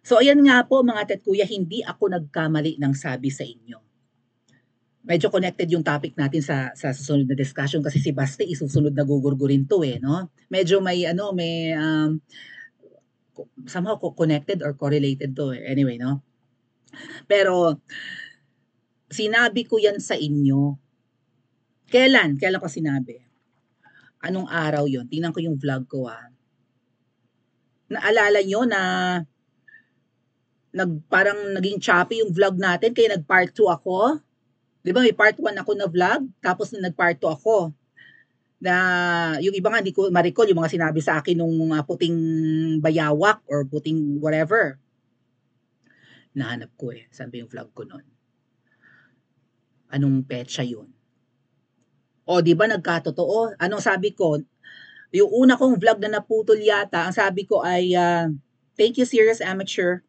So ayan nga po mga ate at kuya, hindi ako nagkamali ng sabi sa inyo. Medyo connected yung topic natin sa susunod na discussion kasi si Basti isusunod na gugurgurin to eh, no? Medyo may ano, may somehow connected or correlated to eh. Anyway, no? Pero sinabi ko yan sa inyo. Kailan? Kailan ko sinabi? Anong araw yon? Tingnan ko yung vlog ko Naalala nyo na parang naging choppy yung vlog natin kaya nag-part 2 ako? Di ba may part 1 ako na vlog, tapos nag-part 2 ako. Na yung iba nga hindi ko ma-recall yung mga sinabi sa akin nung puting bayawak or puting whatever. Nahanap ko eh. Sabi yung vlog ko noon. Anong petsa yun? O di ba nagkatotoo? Anong sabi ko? Yung una kong vlog na naputol yata, ang sabi ko ay thank you serious amateur.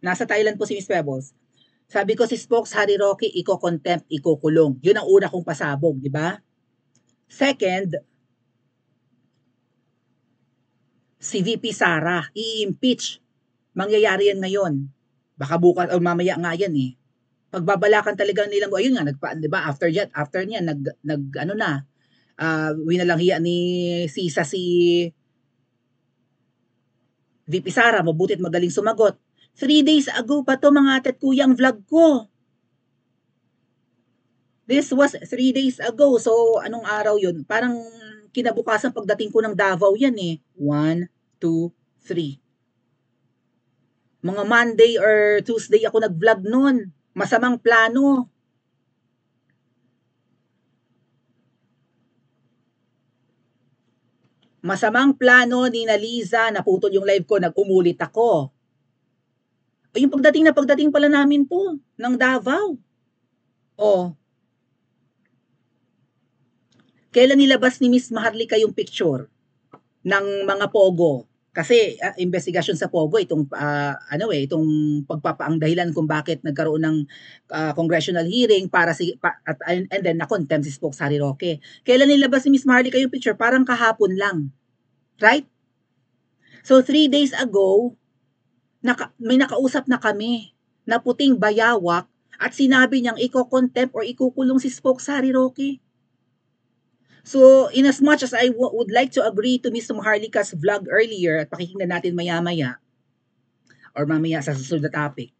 Nasa Thailand po si Miss Pebbles. Sabi ko si Spokes Harry Roque, iko-contempt, ikukulong. Yun ang una kong pasabog, di ba? Second, si VP Sara, i-impeach. Mangyayari yan ngayon. Baka bukas o mamaya nga yan eh. Pagbabalakan talaga nilang, ayun nga, di ba? After niya, ano na, winalanghia ni Sisa si VP Sara, mabutit magaling sumagot. 3 days ago pa to mga ate at kuya ang vlog ko. This was 3 days ago. So, anong araw yun? Parang kinabukasan pagdating ko ng Davao yan eh. 1, 2, 3. Mga Monday or Tuesday ako nag-vlog nun. Masamang plano. Masamang plano ni Liza, naputol yung live ko, nag-umulit ako. Yung pagdating pala namin to, ng Davao. Oh. Kailan nilabas ni Miss Maharlika yung picture ng mga pogo? Kasi investigasyon sa pogo itong itong pagpapaang dahilan kung bakit nagkaroon ng congressional hearing para and then na-contempt si Spokes Harry Roque. Kailan nilabas ni Miss Maharlika yung picture? Parang kahapon lang. Right? So 3 days ago, may nakausap na kami na puting bayawak at sinabi niyang iko-contempt or ikukulong si Spokes Harry Roque. So, in as much as I would like to agree to Miss Maharlika's vlog earlier at pakikinggan natin maya-maya or mamaya sa susunod na topic,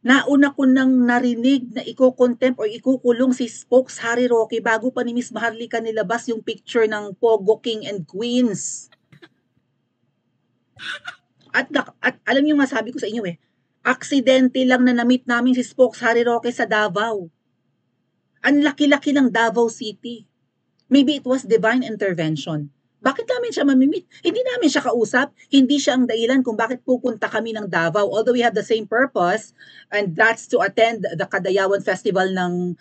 nauna ko nang narinig na iko-contempt or ikukulong si Spokes Harry Roque bago pa ni Miss Maharlika nilabas yung picture ng Pogo King and Queens. At alam niyo nga sabi ko sa inyo aksidente lang na na-meet namin si Spokes Harry Roque sa Davao. Ang laki-laki ng Davao City. Maybe it was divine intervention. Bakit namin siya mamimit? Hindi namin siya kausap. Hindi siya ang dahilan kung bakit pupunta kami ng Davao. Although we have the same purpose, and that's to attend the Kadayawan Festival ng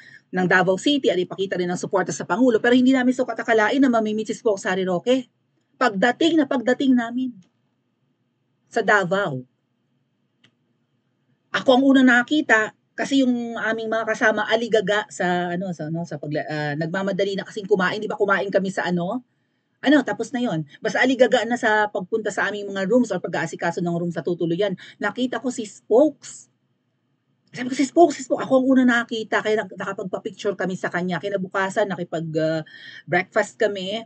Davao City at ipakita rin ng suporta sa Pangulo. Pero hindi namin sukat akalain na mamimit si Spokes Harry Roque. Pagdating namin sa Davao. Ako ang unang nakita kasi yung aming mga kasama aligaga sa nagmamadali na kasing kumain, di ba kumain kami sa tapos na yon. Basta aligaga na sa pagpunta sa aming mga rooms or pag-aasikaso ng room sa tutuluyan. Nakita ko si Spokes. Sabi ko si Spokes, ako ang unang nakita kaya nakapagpa-picture kami sa kanya. Kinabukasan nakipag-breakfast kami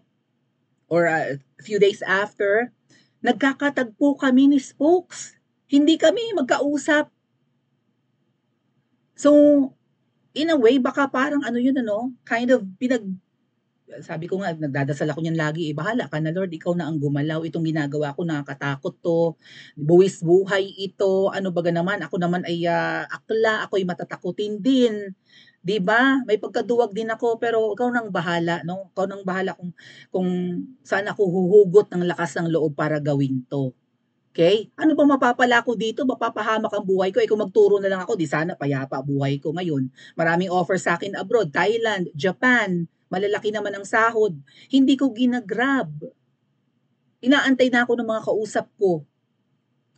or a few days after, nagkakatagpo kami ni Spokes. Hindi kami magkausap. So, in a way, baka parang kind of sabi ko nga, nagdadasal ako niyan lagi, bahala ka na Lord, ikaw na ang gumalaw, itong ginagawa ko, nakakatakot to, buwis buhay ito, ano baga naman, ako naman ay akla, ako'y matatakutin din, di ba? May pagkaduwag din ako, pero ikaw nang bahala, no? Ikaw nang bahala kung saan ako huhugot ng lakas ng loob para gawin to. Okay? Ano ba mapapala ko dito? Mapapahamak ang buhay ko. Kung magturo na lang ako, di sana payapa buhay ko ngayon. Maraming offer sa akin abroad, Thailand, Japan, malalaki naman ang sahod. Hindi ko ginagrab. Inaantay na ako ng mga kausap ko.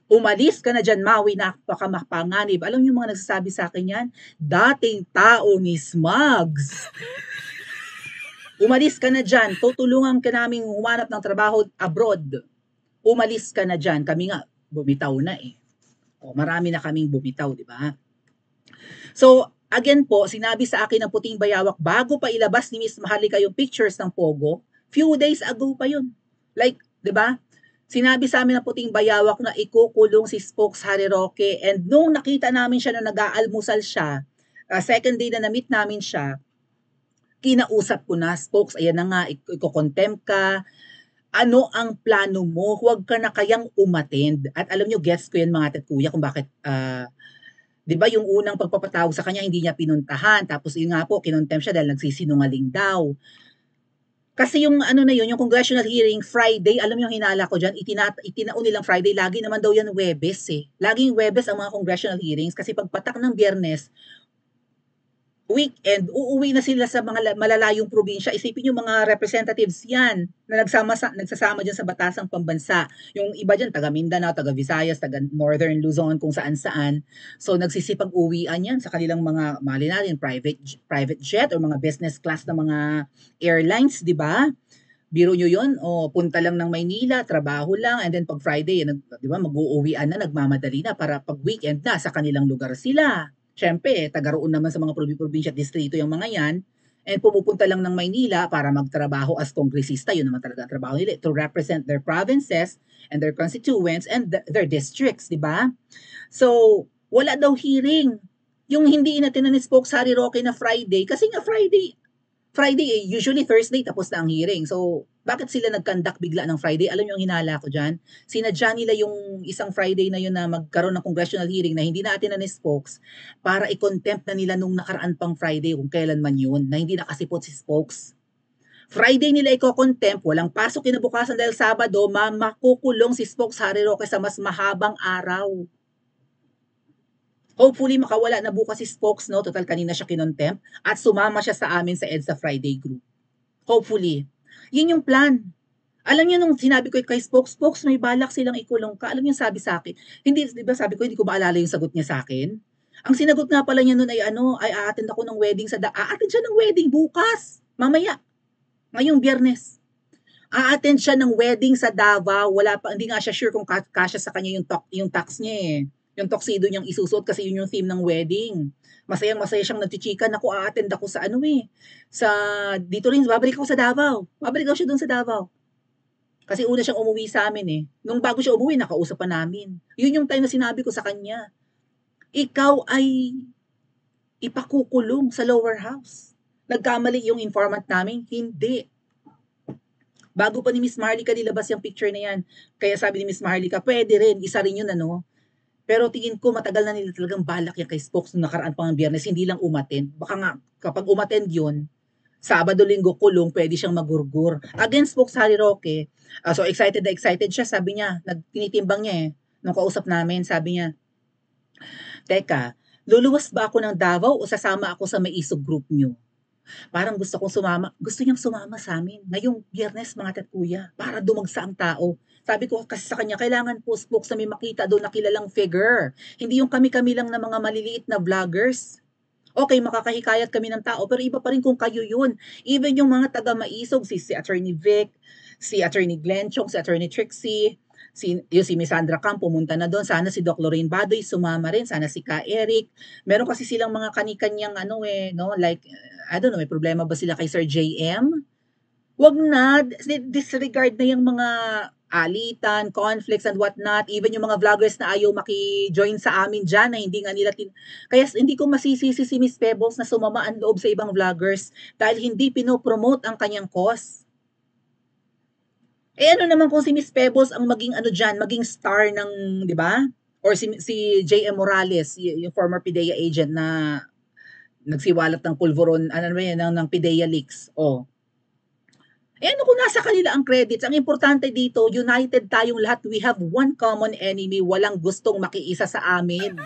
Umalis ka na dyan, Maui, napakamapanganib. Alam niyo mga nagsasabi sa akin yan? Dating tao ni Smugs. Umalis ka na dyan, tutulungan ka naming humanap ng trabaho abroad. Umalis ka na dyan. Kami nga, bumitaw na eh. O, marami na kaming bumitaw, di ba? So, again po, sinabi sa akin ng puting bayawak bago pa ilabas ni Miss Maharlika yung pictures ng Pogo, few days ago pa yun. Like, di ba? Sinabi sa amin ng puting bayawak na ikukulong si Spokes Harry Roque, and nung nakita namin siya na nag-aalmusal siya, second day na na-meet namin siya, kinausap ko na, Spokes, ayan na nga, iko-contempt ka, ano ang plano mo? Huwag ka na kayang umattend. At alam nyo, gets ko yan mga tet kuya kung bakit, 'di ba yung unang pagpapatawag sa kanya hindi niya pinuntahan, tapos yun nga po, kinontempt siya dahil nagsisinungaling daw. Kasi yung ano na yun, yung congressional hearing, Friday, alam mo yung hinala ko dyan, itinaon nilang Friday, lagi naman daw yan Webes eh. Laging Webes ang mga congressional hearings kasi pagpatak ng Biyernes, weekend, uuwi na sila sa mga malalayong probinsya. Isipin yung mga representatives yan na nagsasama dyan sa batasang pambansa. Yung iba dyan, taga Mindanao, taga Visayas, taga Northern Luzon, kung saan-saan. So, nagsisipag-uwian yan sa kanilang mga, mali natin, private jet or mga business class na mga airlines, di ba? Biro nyo yun, o punta lang ng Maynila, trabaho lang, and then pag Friday, di ba, mag-uuwian na, nagmamadali na para pag weekend na, sa kanilang lugar sila. Siyempre, taga-roon naman sa mga probinsya at distrito yung mga yan, and pumupunta lang ng Maynila para magtrabaho as kongresista, yun naman talaga ang trabaho nila, to represent their provinces and their constituents and their districts, di ba? So, wala daw hearing. Yung hindi inatin ni Spokes Harry Roque na Friday, kasi nga Friday eh, usually Thursday tapos na ang hearing. So, bakit sila nag-conduct bigla ng Friday? Alam niyo ang hinala ko dyan? Sinadya nila yung isang Friday na yun na magkaroon ng congressional hearing na hindi natin na ni Spokes para i-contempt na nila nung nakaraan pang Friday kung kailan man yun, na hindi nakasipot si Spokes. Friday nila i-contempt, walang pasok kinabukasan dahil Sabado, makukulong si Spokes Harry Roque sa mas mahabang araw. Hopefully, makawala na bukas si Spokes, no? Total, kanina siya kinontempt. At sumama siya sa amin sa EDSA Friday group. Hopefully. Yun yung plan. Alam niyo nung sinabi ko kay Spokes, may balak silang ikulong ka. Alam niyo sabi sa akin, hindi, di ba sabi ko, hindi ko maalala yung sagot niya sa akin. Ang sinagot nga pala niya noon ay aattend ako ng wedding aattend siya ng wedding bukas. Mamaya. Ngayong Biyernes. Aattend siya ng wedding sa Davao. Wala pa, hindi nga siya sure kung kasya sa kanya yung tax niya eh. Yung tuxedo niyang isusuot kasi yun yung theme ng wedding. Masayang-masaya siyang nagchichika, naku, a-attend ako sa sa, dito rin, babalik ako sa Davao. Babalik daw siya doon sa Davao. Kasi una siyang umuwi sa amin eh. Nung bago siya umuwi, nakausap pa namin. Yun yung time na sinabi ko sa kanya, ikaw ay ipakukulong sa lower house. Nagkamali yung informant namin? Hindi. Bago pa ni Miss Maharlika nilabas yung picture na yan. Kaya sabi ni Miss Maharlika, pwede rin, isa rin yun Pero tingin ko matagal na nila talagang balak yan kay Spokes nung nakaraan pang Biyernes, hindi lang umattend. Baka nga, kapag umattend yun, Sabado, Linggo, kulong, pwede siyang magurgur. Against Spokes Harry Roque, so excited na excited siya, sabi niya, tinitimbang niya nung kausap namin, sabi niya, teka, luluwas ba ako ng Davao o sasama ako sa may isog group niyo? Parang gusto niyang sumama sa amin. Ngayong Biyernes, mga tatkuya, para dumagsa ang tao. Sabi ko kasi sa kanya, kailangan po Spokes na may makita doon na kilalang figure. Hindi yung kami-kami lang na mga maliliit na vloggers. Okay, makakahikayat kami ng tao, pero iba pa rin kung kayo yun. Even yung mga taga-maisog, si Attorney Vic, si Attorney Glenn Chong, si Attorney Trixie, si Miss Sandra Cam pumunta na doon. Sana si Doc Lorraine Badoy sumama rin. Sana si Ka Eric. Meron kasi silang mga kanikanyang like, I don't know, may problema ba sila kay Sir JM? Wag na, disregard na yung mga alitan, conflicts and whatnot, even yung mga vloggers na ayaw maki-join sa amin dyan na hindi nga nila kaya hindi ko masisisi si Miss Pebbles na sumama ang loob sa ibang vloggers dahil hindi pinopromote ang kanyang cause. Ano naman kung si Miss Pebbles ang maging maging star ng, di ba? Or si J.M. Morales, yung former PIDEA agent na nagsiwalat ng pulveron, ng PIDEA leaks. Ano kung nasa kanila ang credits? Ang importante dito, united tayong lahat. We have one common enemy. Walang gustong makiisa sa amin.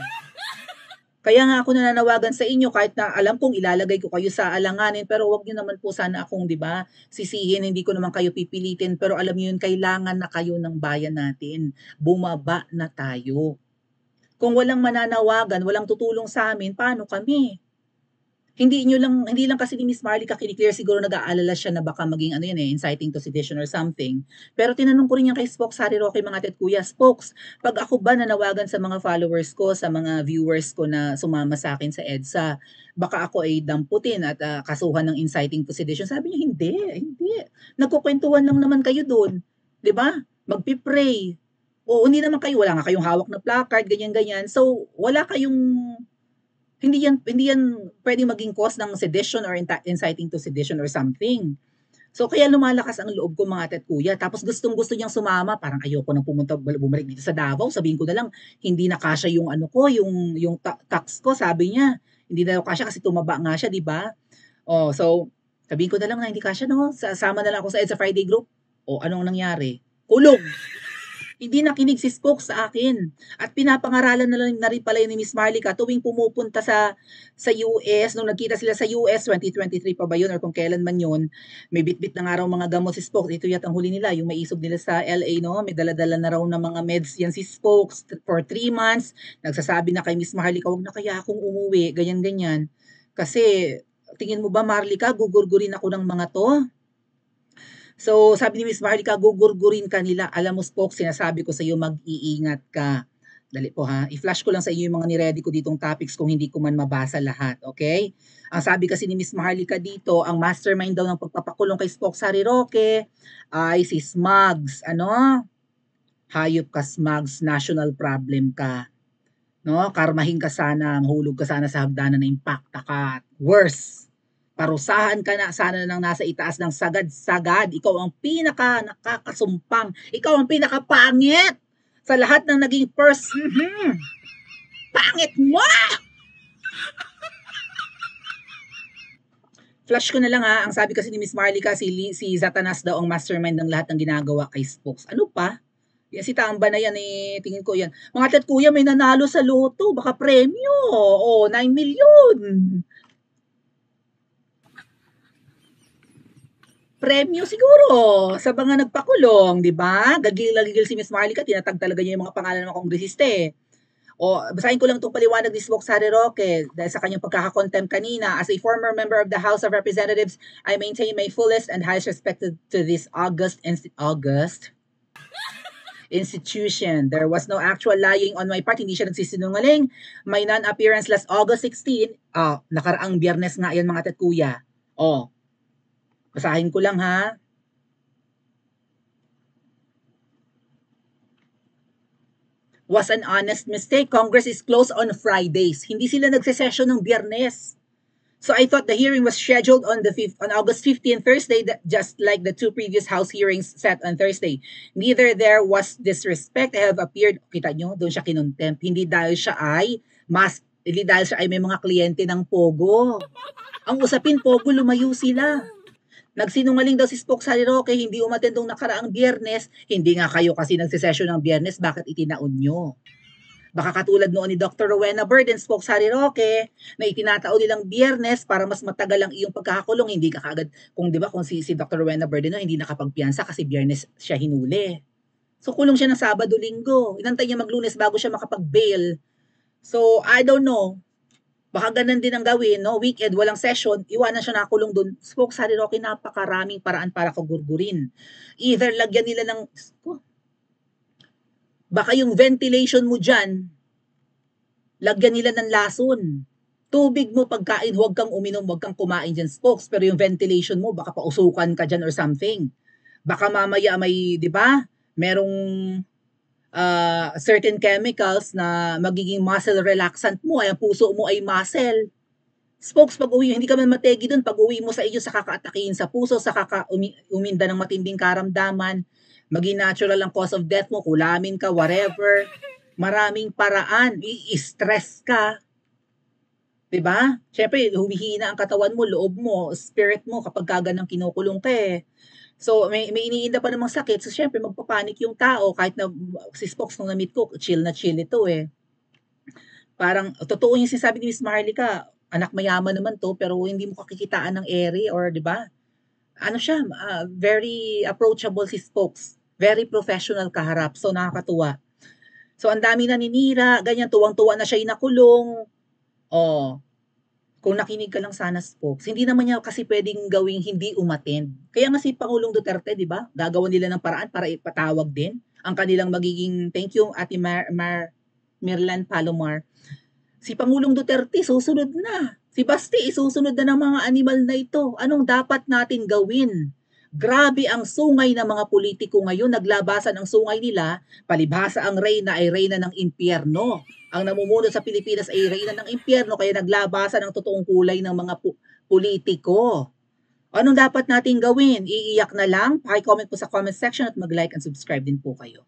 Kaya nga ako nananawagan sa inyo kahit na alam kong ilalagay ko kayo sa alanganin, pero wag niyo naman po sana akong, 'di ba, sisihin, hindi ko naman kayo pipilitin, pero alam niyo yun, kailangan na kayo ng bayan natin. Bumaba na tayo. Kung walang mananawagan, walang tutulong sa amin, paano kami? Hindi lang kasi ni Miss Marlica kini-clear, siguro nag-aalala siya na baka maging ano yan, eh, inciting to sedition or something. Pero tinanong ko rin yan kay Spokes Harry Roque, mga tet kuya, Spokes, 'pag ako ba nanawagan sa mga followers ko, sa mga viewers ko na sumama sa akin sa EDSA, baka ako ay damputin at, kasuhan ng inciting to sedition? Sabi niya, "Hindi, hindi. Nagkukuwentuhan lang naman kayo dun, 'di ba? Magpi-pray. Oo, hindi naman kayo, wala nga kayong hawak na placard, ganyan-ganyan. So, wala kayong, hindi yan puwedeng maging cause ng sedition or inciting to sedition or something." So, kaya lumalakas ang loob ko, mga ate at kuya. Tapos gustong-gusto niyang sumama, parang ayoko nang bumalik dito sa Davao. Sabihin ko na lang, hindi na kasya yung ano ko, yung tax ko, sabi niya. Hindi na daw kasya kasi tumaba nga siya, 'di ba? Oh, so sabihin ko na lang na hindi kasya 'no, sasama na lang ako sa EDSA Friday group. Oh, anong nangyari? Kulong. Hindi nakinig si Spoke sa akin at pinapangaralan na rin pala yun ni Miss Marlica tuwing pumupunta sa US, nung nagkita sila sa US, 2023 pa ba yun or kung kailan man yun, may bitbit na nga raw mga gamot si Spoke. Ito yata ang huli nila, yung maisog nila sa LA, no? May dala-dala na raw ng mga meds yan si Spoke for 3 months. Nagsasabi na kay Miss Marlica, wag na kaya akong umuwi, ganyan-ganyan. Kasi, tingin mo ba, Marlica, gugurgurin ako ng mga to? So, sabi ni Miss Marlica, gugurgurin ka nila. Alam mo, Spoke, sinasabi ko sa iyo, mag-iingat ka. Dali po ha. I-flash ko lang sa iyo yung mga niready ko ditong topics kung hindi ko man mabasa lahat. Okay? Ang sabi kasi ni Miss Marlica dito, ang mastermind daw ng pagpapakulong kay Spoke Harry Roque ay si Smugs. Ano? Hayop ka, Smugs. National problem ka. No? Karmahin ka sana, mahulog ka sana sa hagdanan na impacta ka. Worse, parusahan ka na sana ng nasa itaas ng sagad-sagad. Ikaw ang pinaka nakakasumpang. Ikaw ang pinaka pangit sa lahat ng naging first. Pangit mo! Flash ko na lang ha. Ang sabi kasi ni Miss Marlica, si Zatanas daw ang mastermind ng lahat ng ginagawa kay Spokes. Ano pa? Yan, si Tamba na yan eh, tingin ko yan. Mga tat kuya, may nanalo sa loto. Baka premyo. O, 9 million. Premyo siguro sa mga nagpakulong, 'di ba? Gagil na gigil si Miss Marlica, tinatag talaga niya yung mga pangalan ng mga kongresista eh. O, basahin ko lang itong paliwanag ni Smokes Harry Roque dahil sa kanyang pagkakakontempt kanina. As a former member of the House of Representatives, I maintain my fullest and highest respect to this August institution. There was no actual lying on my part. Hindi siya nagsisinungaling. My non-appearance last August 16. Nakaraang biyernes nga yan, mga tatkuya. Basahin ko lang ha. Was an honest mistake. Congress is closed on Fridays. Hindi sila nagsesession ng biyernes. So I thought the hearing was scheduled on August 15, Thursday, just like the two previous House hearings set on Thursday. Neither there was disrespect. I have appeared, kita nyo, doon siya kinontempt. Hindi dahil siya ay may mga kliyente ng Pogo. Ang usapin, Pogo, lumayo sila. Nagsinungaling daw si Spoke Harry Roque, hindi umattend nung nakaraang biyernes. Hindi nga kayo kasi nagsesesyon ng biyernes, bakit itinaon nyo? Baka katulad noon ni Dr. Rowena Burden, Spokes Harry Roque, na itinatao nilang biyernes para mas matagal ang iyong pagkakakulong. Hindi ka kaagad, kung di ba, kung si Dr. Rowena Burden no, hindi nakapagpiyansa kasi biyernes siya hinuli. So kulong siya ng Sabado, Linggo. Inantay niya mag-Lunes bago siya makapag-bail. So I don't know. Baka ganun din ang gawin, no? Weekend, walang session, iwanan siya nakulong doon. Spokes Harry Roque, napakaraming paraan para kagurgurin. Either lagyan nila ng, baka yung ventilation mo dyan, lagyan nila ng lason. Tubig mo pagkain, huwag kang uminom, huwag kang kumain dyan, Spokes. Pero yung ventilation mo, baka pausukan ka dyan or something. Baka mamaya may, di ba, merong certain chemicals na magiging muscle relaxant mo, ay ang puso mo ay muscle. Spokes, pag uwi, hindi ka man mategi dun, pag uwi mo sa iyo, sa kakaatakihin sa puso, sa uminda ng matinding karamdaman, maging natural ang cause of death mo, kulamin ka, whatever. Maraming paraan, i-stress ka. 'Di ba? Syempre, humihina ang katawan mo, loob mo, spirit mo kapag kaganang kinukulong ka eh. So, may iniinda pa namang sakit. So, syempre, magpapanik yung tao. Kahit na si Spokes nung na-meet ko, chill na chill ito eh. Parang, totoo yung sinasabi ni Miss Marlica, anak mayaman naman to, pero hindi mo kakikitaan ng ere or, di ba? Ano siya, very approachable si Spokes. Very professional kaharap. So, nakakatuwa. So, ang dami naninira, ganyan, tuwang-tuwa na siya inakulong. Kung nakinig ka lang sana Spokes, hindi naman niya kasi puwedeng gawing hindi umattend. Kaya nga si Pangulong Duterte 'di ba, gagawan nila ng paraan para ipatawag din ang kanilang magiging thank you Ate Merlan Palomar. Si Pangulong Duterte susunod na. Si Basti isusunod na ng mga animal na ito. Anong dapat natin gawin? Grabe ang sungay ng mga politiko ngayon. Naglabasan ang sungay nila. Palibhasa ang reyna ay reyna ng impyerno. Ang namumuno sa Pilipinas ay reyna ng impyerno kaya naglabasan ang totoong kulay ng mga politiko. Anong dapat nating gawin? Iiyak na lang? Paki-comment po sa comment section at mag-like and subscribe din po kayo.